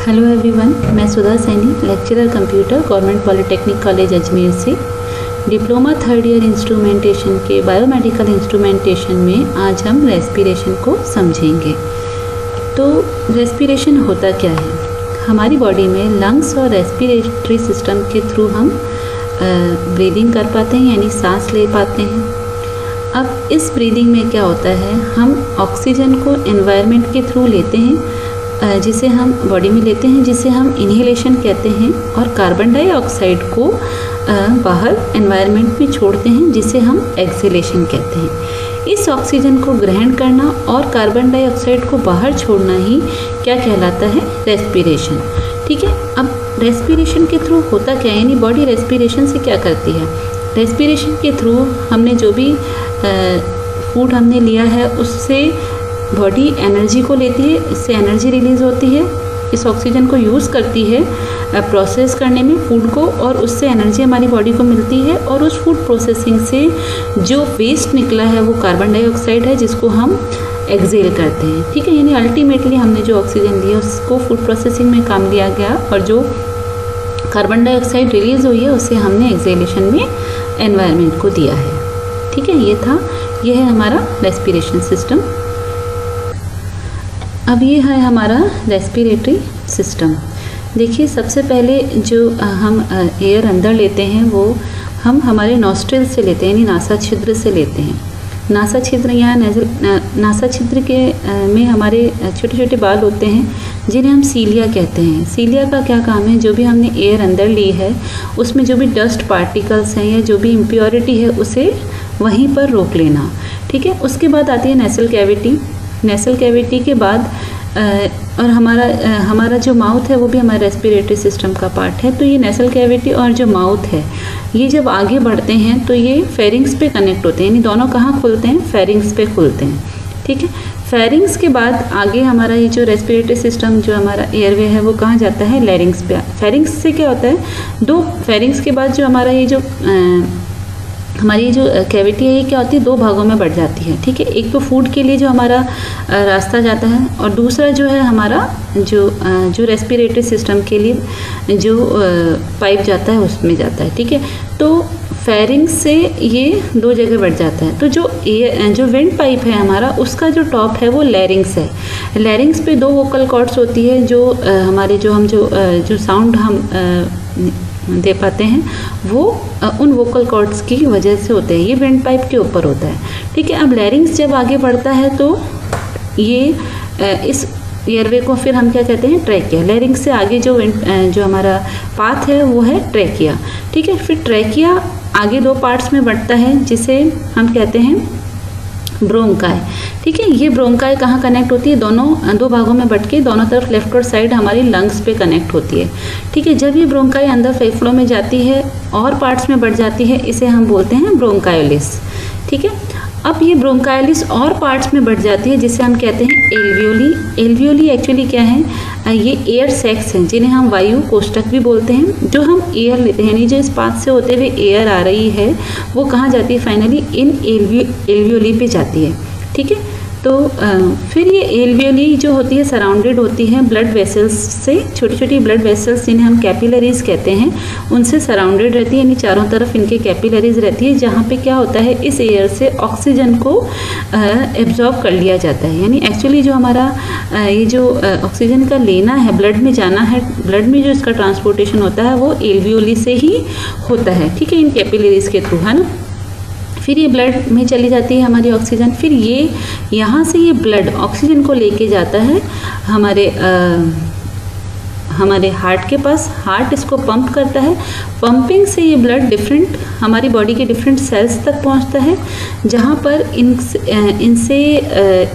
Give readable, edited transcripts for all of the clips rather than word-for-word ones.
Hello everyone, मैं Sudha Saini, lecturer computer, government polytechnic college Ajmer से। Diploma third year instrumentation के biomedical instrumentation में आज हम रेस्पिरेशन को समझेंगे। तो रेस्पिरेशन होता क्या है? हमारी बॉडी में लंग्स और रेस्पिरेटरी सिस्टम के थ्रू हम ब्रीदिंग कर पाते हैं, यानी सांस ले पाते हैं। अब इस ब्रीदिंग में क्या होता है, हम ऑक्सीजन को एनवायरनमेंट के थ्रू लेते हैं, जिसे हम बॉडी में लेते हैं, जिसे हम इन्हेलेशन कहते हैं, और कार्बन डाइऑक्साइड को बाहर एनवायरनमेंट में छोड़ते हैं, जिसे हम एक्सहेलेशन कहते हैं। इस ऑक्सीजन को ग्रहण करना और कार्बन डाइऑक्साइड को बाहर छोड़ना ही क्या कहलाता है? रेस्पिरेशन। ठीक है। अब रेस्पिरेशन के थ्रू होता क्या है, यानी बॉडी रेस्पिरेशन से क्या करती है? रेस्पिरेशन के थ्रू हमने जो भी फूड हमने लिया है उससे बॉडी एनर्जी को लेती है, इससे एनर्जी रिलीज़ होती है, इस ऑक्सीजन को यूज़ करती है प्रोसेस करने में फूड को, और उससे एनर्जी हमारी बॉडी को मिलती है। और उस फूड प्रोसेसिंग से जो वेस्ट निकला है वो कार्बन डाइऑक्साइड है, जिसको हम एक्सहेल करते हैं। ठीक है। यानी अल्टीमेटली हमने जो ऑक्सीजन लिया उसको फूड प्रोसेसिंग में काम लिया गया, और जो कार्बन डाइऑक्साइड रिलीज़ हुई है उसे हमने एक्सहेलेशन में एनवायरनमेंट को दिया है। ठीक है। ये है हमारा रेस्पिरेशन सिस्टम। अब ये है हमारा रेस्पिरेटरी सिस्टम। देखिए, सबसे पहले जो हम एयर अंदर लेते हैं वो हम हमारे नॉस्ट्रिल से लेते हैं, यानी नासा छिद्र से लेते हैं। नासा छिद्र या नासा छिद्र के में हमारे छोटे छोटे बाल होते हैं, जिन्हें हम सीलिया कहते हैं। सीलिया का क्या काम है? जो भी हमने एयर अंदर ली है उसमें जो भी डस्ट पार्टिकल्स हैं या जो भी इम्प्योरिटी है उसे वहीं पर रोक लेना। ठीक है। उसके बाद आती है नेसल कैविटी। नेसल कैविटी के बाद और हमारा जो माउथ है वो भी हमारे रेस्पिरेटरी सिस्टम का पार्ट है। तो ये नेसल कैविटी और जो माउथ है ये जब आगे बढ़ते हैं तो ये फेरिंग्स पे कनेक्ट होते हैं, यानी दोनों कहाँ खुलते हैं? फेरिंग्स पे खुलते हैं। ठीक है। फेरिंग्स के बाद आगे हमारा ये जो रेस्पिरेटरी सिस्टम जो हमारा एयरवे है वो कहाँ जाता है? लैरिंग्स पे। फेरिंग्स से क्या होता है? दो फेरिंग्स के बाद जो हमारा ये जो हमारी जो कैविटी है ये क्या होती है? दो भागों में बढ़ जाती है। ठीक है। एक तो फूड के लिए जो हमारा रास्ता जाता है, और दूसरा जो है हमारा जो रेस्पिरेटरी सिस्टम के लिए जो पाइप जाता है उसमें जाता है। ठीक है। तो फेरिंग्स से ये दो जगह बढ़ जाता है। तो जो वेंट पाइप है हमारा, उसका जो टॉप है वो लैरिंग्स है। लैरिंग्स पे दो वोकल कॉर्ड्स होती है, जो हमारे जो साउंड हम दे पाते हैं वो उन वोकल कॉर्ड्स की वजह से होते हैं। ये वेंट पाइप के ऊपर होता है। ठीक है। अब लैरिंग्स जब आगे बढ़ता है तो ये इस एयरवे को फिर हम क्या कहते हैं? ट्रैकिया। लैरिंग्स से आगे जो हमारा पाथ है वो है ट्रैकिया। ठीक है। फिर ट्रैकिया आगे दो पार्ट्स में बढ़ता है, जिसे हम कहते हैं ब्रोंकाई। ठीक है। ये ब्रोंकाई कहाँ कनेक्ट होती है? दो भागों में बढ़ के दोनों तरफ लेफ्ट और साइड हमारी लंग्स पे कनेक्ट होती है। ठीक है। जब ये ब्रोंकाई अंदर फेफड़ों में जाती है और पार्ट्स में बढ़ जाती है, इसे हम बोलते हैं ब्रोंकायोलिस। ठीक है। अब ये ब्रोंकायोलिस और पार्ट्स में बढ़ जाती है, जिसे हम कहते हैं एल्वियोली। एल्वियोली एक्चुअली क्या है? ये एयर सैक्स हैं, जिन्हें हम वायु कोष्ठक भी बोलते हैं। जो हम एयर लेते हैं, यानी जो इस पाथ से होते हुए एयर आ रही है वो कहाँ जाती है? फाइनली इन एल्वियोली पे जाती है। ठीक है। तो फिर ये एल्वियोली जो होती है सराउंडेड होती है ब्लड वेसल्स से, छोटी छोटी ब्लड वेसल्स जिन्हें हम कैपिलरीज कहते हैं, उनसे सराउंडेड रहती है, यानी चारों तरफ इनके कैपिलरीज रहती है, जहाँ पे क्या होता है? इस एयर से ऑक्सीजन को एब्जॉर्ब कर लिया जाता है। यानी एक्चुअली जो हमारा ये जो ऑक्सीजन का लेना है, ब्लड में जाना है, ब्लड में जो इसका ट्रांसपोर्टेशन होता है वो एल्वियोली से ही होता है। ठीक है। इन कैपिलरीज के थ्रू, है ना। फिर ये ब्लड में चली जाती है हमारी ऑक्सीजन। फिर ये यहाँ से ये ब्लड ऑक्सीजन को लेके जाता है हमारे हार्ट के पास। हार्ट इसको पंप करता है। पंपिंग से ये ब्लड हमारी बॉडी के डिफरेंट सेल्स तक पहुंचता है, जहां पर इनसे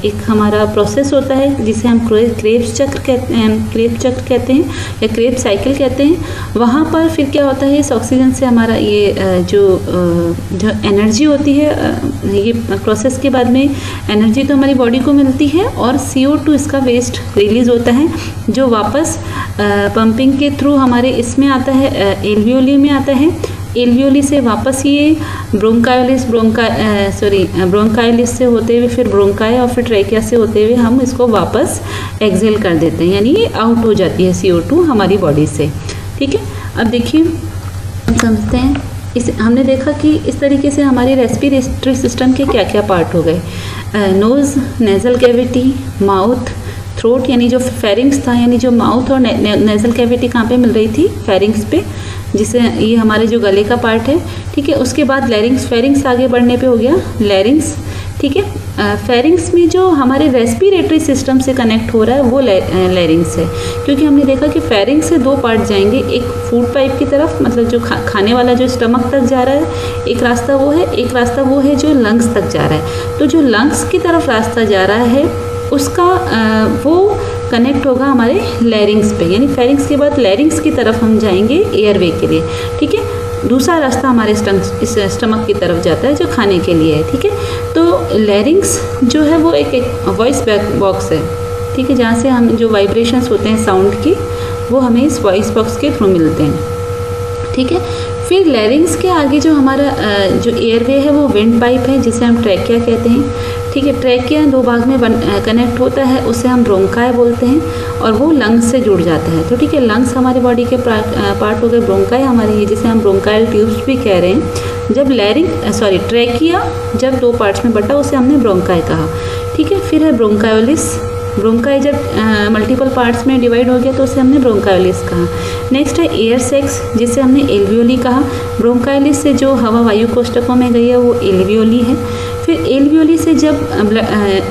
एक हमारा प्रोसेस होता है जिसे हम क्रेब्स चक्र कहते हैं या क्रेब्स साइकिल कहते हैं। वहां पर फिर क्या होता है? इस ऑक्सीजन से हमारा ये जो एनर्जी होती है, ये प्रोसेस के बाद में एनर्जी तो हमारी बॉडी को मिलती है, और CO2 इसका वेस्ट रिलीज होता है, जो वापस पंपिंग के थ्रू हमारे इसमें आता है, एल्वियोली में आता है। एल्वियोली से वापस ये ब्रोंकाइलिस से होते हुए फिर ब्रोंकाई और फिर ट्रैकिया से होते हुए हम इसको वापस एक्सेल कर देते हैं, यानी ये आउट हो जाती है CO2 हमारी बॉडी से। ठीक है, अब देखिए समझते हैं इस हमने देखा कि इस तरीके से हमारे रेस्पिरेटरी सिस्टम के क्या क्या पार्ट हो गए। Nose, nasal cavity, mouth, throat, यानी जो फेरिंग्स था, यानी जो माउथ और नेज़ल कैविटी कहाँ पे मिल रही थी, फेरिंग्स पे, जिसे ये हमारे जो गले का पार्ट है। ठीक है, उसके बाद लैरिंग्स, फेरिंग्स आगे बढ़ने पे हो गया लैरिंग्स। ठीक है, फेरिंग्स में जो हमारे रेस्पिरेटरी सिस्टम से कनेक्ट हो रहा है वो लैरिंग्स है, क्योंकि हमने देखा कि फेरिंग्स से दो पार्ट जाएंगे, एक फूड पाइप की तरफ, मतलब जो खाने वाला जो स्टमक तक जा रहा है, एक रास्ता वो है, एक रास्ता वो है जो लंग्स तक जा रहा है। तो जो लंग्स की तरफ रास्ता जा रहा है उसका वो कनेक्ट होगा हमारे लैरिंग्स पे, यानी फेरिंग्स के बाद लैरिंग्स की तरफ हम जाएंगे एयरवे के लिए। ठीक है, दूसरा रास्ता हमारे इस स्टमक की तरफ जाता है जो खाने के लिए है। ठीक है, तो लैरिंग्स जो है वो एक वॉइस बॉक्स है। ठीक है, जहाँ से हम जो वाइब्रेशंस होते हैं साउंड की वो हमें इस वॉइस बॉक्स के थ्रू मिलते हैं। ठीक है, फिर लैरिंग्स के आगे जो हमारा जो एयरवे है वो विंड पाइप है, जिसे हम ट्रैकिया कहते हैं। ठीक है, ट्रैकिया दो भाग में कनेक्ट होता है, उसे हम ब्रोंकाई बोलते हैं, और वो लंग्स से जुड़ जाता है। तो ठीक है, लंग्स हमारे बॉडी के पार्ट हो गए, ब्रोंकाई हमारे ये जिसे हम ब्रोंकाइल ट्यूब्स भी कह रहे हैं। जब ट्रैकिया जब दो पार्ट्स में बटा उसे हमने ब्रोंकाई कहा। ठीक है, फिर है ब्रोंकायोलिस। ब्रोंकाई जब मल्टीपल पार्ट्स में डिवाइड हो गया तो उसे हमने ब्रोंकायोलिस कहा। नेक्स्ट है एयर सेक्स, जिसे हमने एल्वियोली कहा। ब्रोंकायोलिस से जो हवा वायु कोष्ठकों में गई है वो एल्वियोली है। फिर एल्वियोली से जब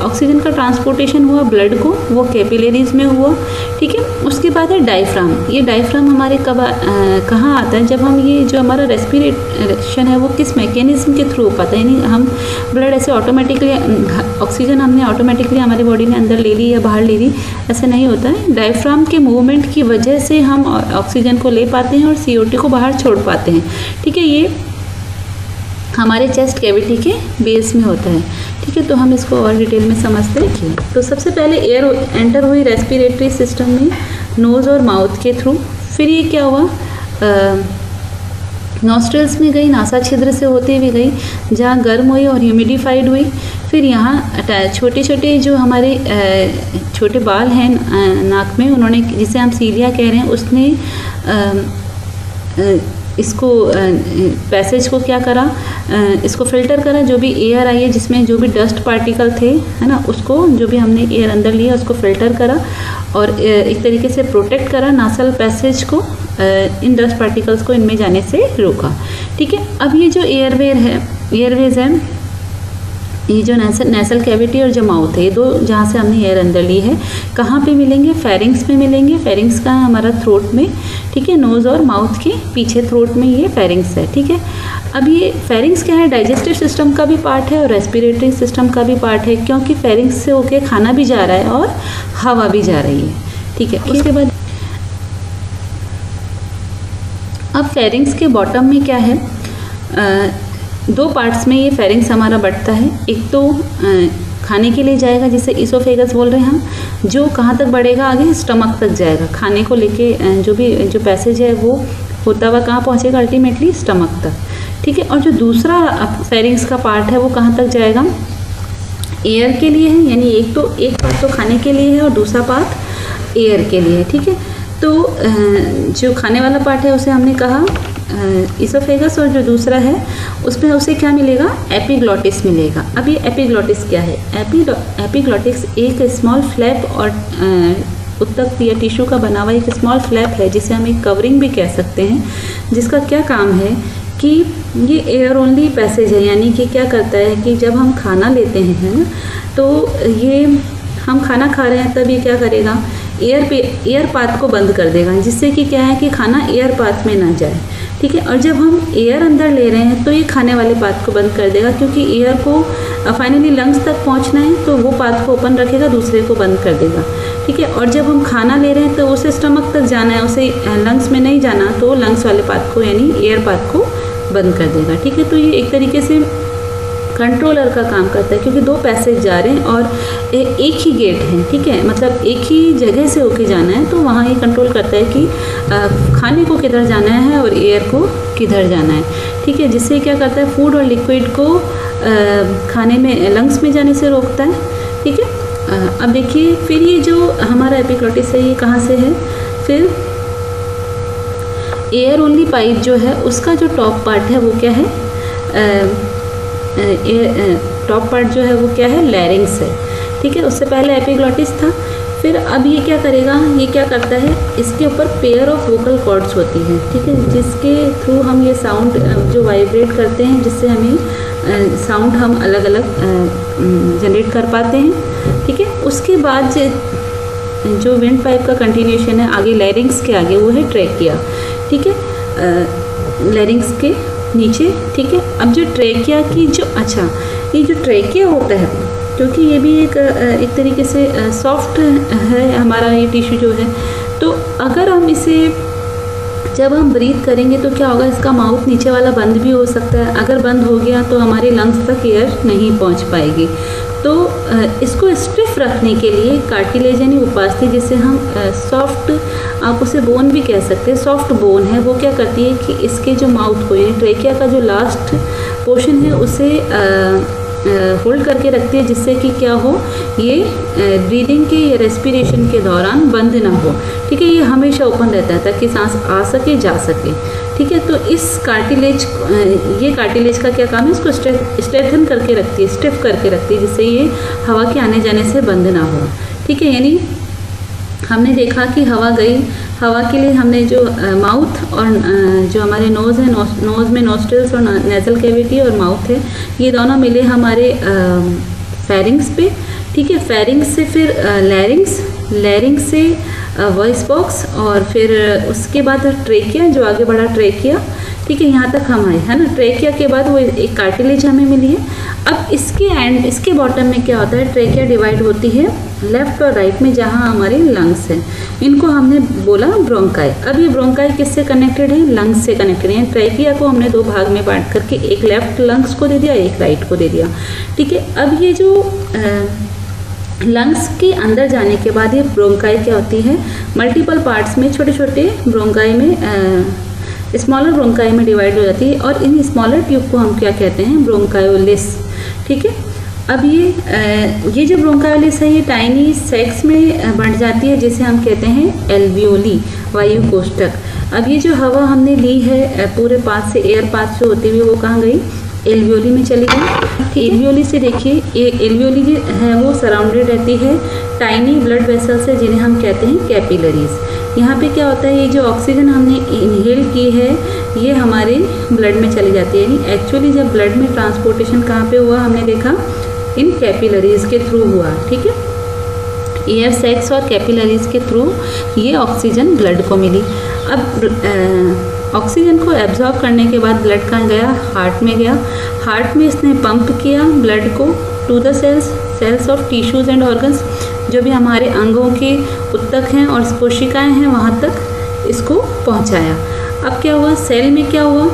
ऑक्सीजन का ट्रांसपोर्टेशन हुआ ब्लड को, वो कैपिलरीज में हुआ। ठीक है, उसके बाद है डायफ्राम। ये डायफ्राम हमारे कहाँ आता है, जब हम ये जो हमारा रेस्पिरेशन है वो किस मैकेनिज्म के थ्रू हो पाता है, यानी हम ब्लड ऐसे ऑटोमेटिकली ऑक्सीजन हमने ऑटोमेटिकली हमारी बॉडी ने अंदर ले ली या बाहर ले ली, ऐसा नहीं होता है। डायफ्राम के मूवमेंट की वजह से हम ऑक्सीजन को ले पाते हैं और CO2 को बाहर छोड़ पाते हैं। ठीक है, ये हमारे चेस्ट कैविटी के बेस में होता है। ठीक है, तो हम इसको और डिटेल में समझते हैं। तो सबसे पहले एयर एंटर हुई रेस्पिरेटरी सिस्टम में नोज़ और माउथ के थ्रू। फिर ये क्या हुआ, नॉस्ट्रल्स में गई, नासा छिद्र से होते हुए गई, जहाँ गर्म हुई और ह्यूमिडिफाइड हुई। फिर यहाँ छोटे छोटे जो हमारे छोटे बाल हैं नाक में, उन्होंने, जिसे हम सीलिया कह रहे हैं, उसने इसको पैसेज को क्या करा, इसको फिल्टर करा, जो भी एयर आई है जिसमें जो भी डस्ट पार्टिकल थे, है ना, उसको जो भी हमने एयर अंदर लिया उसको फिल्टर करा और एक तरीके से प्रोटेक्ट करा नासल पैसेज को, इन डस्ट पार्टिकल्स को इनमें जाने से रोका। ठीक है, अब ये जो एयरवेज है, ये जो नेसल कैविटी और जो माउथ है, ये दो जहाँ से हमने एयर अंदर ली है, कहाँ पे मिलेंगे, फेरिंग्स में मिलेंगे। फेरिंग्स का है हमारा थ्रोट में। ठीक है, नोज़ और माउथ के पीछे थ्रोट में ये फेरिंग्स है। ठीक है, अब ये फेरिंग्स क्या है, डाइजेस्टिव सिस्टम का भी पार्ट है और रेस्पिरेटरी सिस्टम का भी पार्ट है, क्योंकि फेरिंग्स से होके खाना भी जा रहा है और हवा भी जा रही है। ठीक है, उसके बाद अब फेरिंग्स के बॉटम में क्या है, दो पार्ट्स में ये फेरिंग्स हमारा बटता है। एक तो खाने के लिए जाएगा जिसे इसोफेगस बोल रहे हैं हम, जो कहाँ तक बढ़ेगा, आगे स्टमक तक जाएगा, खाने को लेके जो पैसेज है वो होता हुआ कहाँ पहुँचेगा, अल्टीमेटली स्टमक तक। ठीक है, और जो दूसरा फेरिंग्स का पार्ट है वो कहाँ तक जाएगा, एयर के लिए है, यानी एक पार्ट तो खाने के लिए है और दूसरा पार्ट एयर के लिए है। ठीक है, तो जो खाने वाला पार्ट है उसे हमने कहा इसोफेगस, और जो दूसरा है उसमें उसे क्या मिलेगा, एपिग्लॉटिस मिलेगा। अब ये एपिग्लॉटिस क्या है, एपिग्लॉटिस एक स्मॉल फ्लैप और उत्तक या टिश्यू का बना हुआ एक स्मॉल फ्लैप है, जिसे हम एक कवरिंग भी कह सकते हैं, जिसका क्या काम है कि ये एयर ओनली पैसेज है, यानी कि क्या करता है कि जब हम खाना लेते हैं, है ना, तो ये हम खाना खा रहे हैं तब ये क्या करेगा, एयर पाथ को बंद कर देगा, जिससे कि क्या है कि खाना एयर पाथ में ना जाए। ठीक है, और जब हम एयर अंदर ले रहे हैं तो ये खाने वाले पाथ को बंद कर देगा, क्योंकि एयर को फाइनली लंग्स तक पहुंचना है, तो वो पाथ को ओपन रखेगा, दूसरे को बंद कर देगा। ठीक है, और जब हम खाना ले रहे हैं तो उसे स्टमक तक जाना है, उसे लंग्स में नहीं जाना, तो लंग्स वाले पाथ को यानी एयर पाथ को बंद कर देगा। ठीक है, तो ये एक तरीके से कंट्रोलर का काम करता है, क्योंकि दो पैसेज जा रहे हैं और एक ही गेट है, ठीक है, मतलब एक ही जगह से होके जाना है, तो वहाँ ये कंट्रोल करता है कि खाने को किधर जाना है और एयर को किधर जाना है, ठीक है, जिससे क्या करता है फूड और लिक्विड को खाने में लंग्स में जाने से रोकता है, ठीक है। अब देखिए फिर ये जो हमारा एपिग्लॉटिस है ये कहाँ से है, फिर एयर ओनली पाइप जो है उसका जो टॉप पार्ट है वो क्या है, टॉप पार्ट जो है वो क्या है, लैरिंग्स है, ठीक है। उससे पहले एपिग्लॉटिस था। फिर अब ये क्या करेगा, ये क्या करता है, इसके ऊपर पेयर ऑफ वोकल कॉर्ड्स होती हैं, ठीक है, जिसके थ्रू हम ये साउंड जो वाइब्रेट करते हैं, जिससे हमें साउंड हम अलग अलग जनरेट कर पाते हैं, ठीक है। उसके बाद जो विंड पाइप का कंटिन्यूशन है आगे लैरिंग्स के आगे वो है ट्रेकिया, ठीक है, लैरिंग्स के नीचे, ठीक है। अब जो ट्रेकिया की जो ये जो ट्रेकिया होता है, क्योंकि ये भी एक तरीके से सॉफ्ट है हमारा ये टिश्यू जो है, तो अगर हम इसे जब हम ब्रीथ करेंगे तो क्या होगा, इसका माउथ नीचे वाला बंद भी हो सकता है, अगर बंद हो गया तो हमारे लंग्स तक एयर नहीं पहुंच पाएगी। तो इसको स्टिफ रखने के लिए कार्टिलेज यानी उपास्थि, जिसे हम सॉफ्ट, आप उसे बोन भी कह सकते हैं, सॉफ्ट बोन है, वो क्या करती है कि इसके जो माउथ को यानी ट्रेकिया का जो लास्ट पोर्शन है उसे होल्ड करके रखती है, जिससे कि क्या हो, ये ब्रीदिंग के या रेस्पिरेशन के दौरान बंद ना हो, ठीक है, ये हमेशा ओपन रहता है ताकि सांस आ सके जा सके, ठीक है। तो इस कार्टिलेज, ये कार्टिलेज का क्या काम है, इसको स्ट्रेथन करके रखती है, स्टिफ करके रखती है, जिससे ये हवा के आने जाने से बंद ना हो, ठीक है। यानी हमने देखा कि हवा गई, हवा के लिए हमने जो माउथ और जो हमारे नोज़ है, नोज़ में नोस्ट्रिल्स और नेज़ल कैविटी और माउथ है, ये दोनों मिले हमारे फेरिंग्स पे, ठीक है। फेरिंग्स से फिर लैरिंग्स, लैरिंग्स से वॉइस बॉक्स और फिर उसके बाद ट्रेकिया, जो आगे बढ़ा ट्रेकिया, ठीक है, यहाँ तक हम आए, है ना। ट्रेकिया के बाद वो एक कार्टिलेज हमें मिली है। अब इसके एंड, इसके बॉटम में क्या होता है, ट्रेकिया डिवाइड होती है लेफ्ट और राइट में, जहाँ हमारे लंग्स हैं, इनको हमने बोला ब्रोंकाई। अब ये ब्रोंकाई किससे कनेक्टेड है, लंग्स से कनेक्टेड है। ट्रेकिया को हमने दो भाग में बांट करके एक लेफ्ट लंग्स को दे दिया, एक राइट को दे दिया, ठीक है। अब ये जो लंग्स के अंदर जाने के बाद ये ब्रोंकाई क्या होती है, मल्टीपल पार्ट्स में, छोटे छोटे ब्रोंकाई में, स्मॉलर ब्रोंकाई में डिवाइड हो जाती है, और इन स्मॉलर ट्यूब को हम क्या कहते हैं, ब्रोंकायोलिस, ठीक है। अब ये जो ब्रोंकायोलिस है ये टाइनी सैक्स में बढ़ जाती है, जिसे हम कहते हैं एल्वियोली, वायु कोष्ठक। अब ये जो हवा हमने ली है पूरे पास से, एयर पास से होती हुई, वो कहाँ गई, एल्वियोली में चली गई। एल्वियोली से देखिए, ये एल्वियोली जो है वो सराउंडेड रहती है टाइनी ब्लड वेसल्स से, जिन्हें हम कहते हैं कैपिलरीज। यहाँ पे क्या होता है, ये जो ऑक्सीजन हमने इनहेल की है ये हमारे ब्लड में चली जाती है, यानी एक्चुअली जब ब्लड में ट्रांसपोर्टेशन कहाँ पे हुआ, हमने देखा इन कैपिलरीज के थ्रू हुआ, ठीक है। एयर सैक्स और कैपिलरीज के थ्रू ये ऑक्सीजन ब्लड को मिली। अब ऑक्सीजन को एब्जॉर्ब करने के बाद ब्लड कहाँ गया, हार्ट में गया। हार्ट में इसने पंप किया ब्लड को to the cells of tissues and organs, जो भी हमारे अंगों के उत्तक हैं और कोशिकाएं हैं वहाँ तक इसको पहुँचाया। अब क्या हुआ, सेल में क्या हुआ,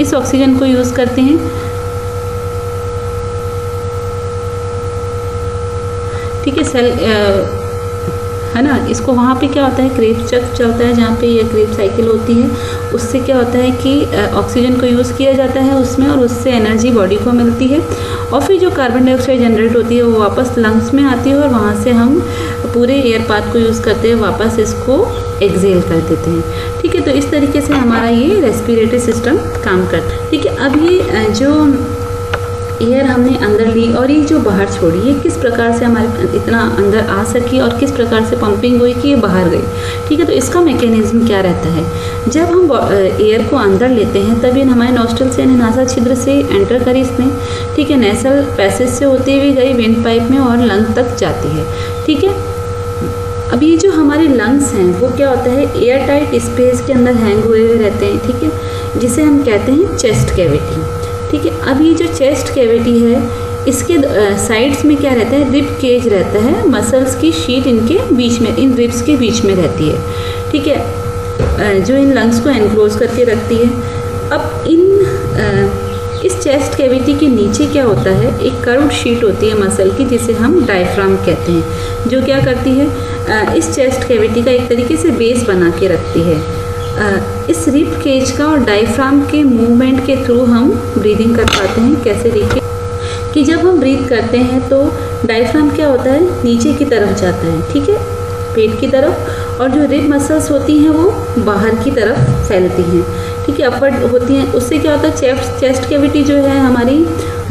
इस ऑक्सीजन को यूज़ करते हैं, ठीक है। सेल है ना, इसको वहाँ पे क्या होता है, क्रेब्स चक्र चलता है, जहाँ पे ये क्रेब साइकिल होती है, उससे क्या होता है कि ऑक्सीजन को यूज़ किया जाता है उसमें, और उससे एनर्जी बॉडी को मिलती है, और फिर जो कार्बन डाइऑक्साइड जनरेट होती है वो वापस लंग्स में आती है, और वहाँ से हम पूरे एयर पाथ को यूज़ करते हैं, वापस इसको एक्सेल कर देते हैं, ठीक है। तो इस तरीके से हमारा ये रेस्पिरेटरी सिस्टम काम करता है, ठीक है। अब ये जो एयर हमने अंदर ली और ये जो बाहर छोड़ी, ये किस प्रकार से हमारे इतना अंदर आ सकी और किस प्रकार से पंपिंग हुई कि ये बाहर गई, ठीक है। तो इसका मैकेनिज्म क्या रहता है, जब हम एयर को अंदर लेते हैं तब ये हमारे नॉस्ट्रल से, नासा छिद्र से एंटर करी इसने, ठीक है, नेसल पैसेज से होते हुए गई विंड पाइप में और लंग तक जाती है, ठीक है। अब ये जो हमारे लंग्स हैं वो क्या होता है, एयर टाइट स्पेस के अंदर हैंग हुए रहते हैं, ठीक है, जिसे हम कहते हैं चेस्ट कैविटी, ठीक है। अब ये जो चेस्ट कैविटी है इसके साइड्स में क्या रहता है, रिब केज रहता है, मसल्स की शीट इनके बीच में, इन रिब्स के बीच में रहती है, ठीक है, जो इन लंग्स को एनक्लोज करके रखती है। अब इन इस चेस्ट कैविटी के नीचे क्या होता है, एक कर्व्ड शीट होती है मसल की, जिसे हम डायफ्राम कहते हैं, जो क्या करती है, इस चेस्ट कैविटी का एक तरीके से बेस बना के रखती है। इस रिब केज का और डायफ्राम के मूवमेंट के थ्रू हम ब्रीदिंग कर पाते हैं। कैसे, देखिए कि जब हम ब्रीथ करते हैं तो डायफ्राम क्या होता है, नीचे की तरफ जाता है, ठीक है, पेट की तरफ, और जो रिब मसल्स होती हैं वो बाहर की तरफ फैलती हैं, ठीक है, अपवर्ड होती हैं। उससे क्या होता है, चेस्ट कैविटी जो है हमारी,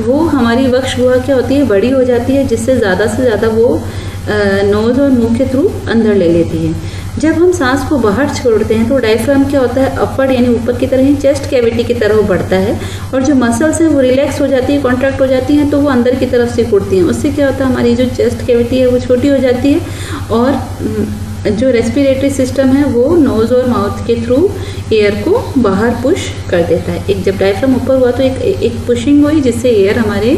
वो हमारी वक्ष गुहा क्या होती है, बड़ी हो जाती है, जिससे ज़्यादा से ज़्यादा वो नोज़ और मुंह के थ्रू अंदर ले लेती है। जब हम सांस को बाहर छोड़ते हैं तो डायफ्राम क्या होता है, अपवर्ड यानी ऊपर की तरह ही चेस्ट कैविटी की तरफ बढ़ता है, और जो मसल्स हैं वो रिलैक्स हो जाती है, कॉन्ट्रैक्ट हो जाती हैं, तो वो अंदर की तरफ से उड़ती हैं। उससे क्या होता है, हमारी जो चेस्ट कैविटी है वो छोटी हो जाती है, और जो रेस्पिरेटरी सिस्टम है वो नोज़ और माउथ के थ्रू एयर को बाहर पुश कर देता है। एक जब डायफ्राम ऊपर हुआ तो एक पुशिंग हुई, जिससे एयर हमारे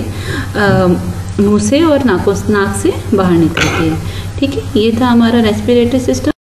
मुंह से और नाक से बाहर निकलती है, ठीक है। ये था हमारा रेस्पिरेटरी सिस्टम।